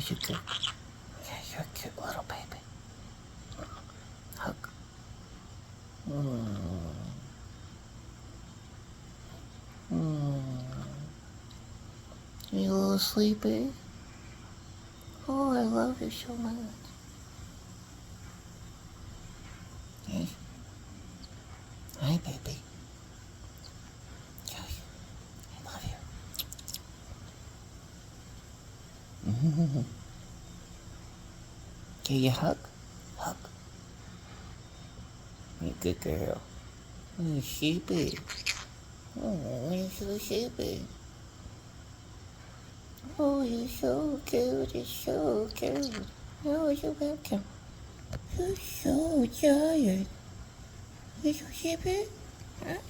You're good. Yeah, you're a cute little baby. Hug. You a little sleepy? Oh, I love you so much. Hey. Hi, baby. I love you. Can you hug? Hug. You good girl. Oh, sheepy. Oh, you're so sheepy. Oh, you're so cute. You're so cute. Oh, you're welcome. You're so tired. You're so sleepy? Huh?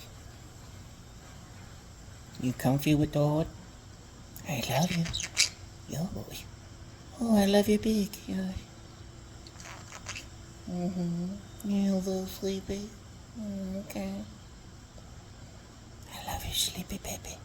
You comfy with the hood? I love you. Yo. Oh, I love you big. Yeah. You're a little sleepy. Okay. I love you, sleepy baby.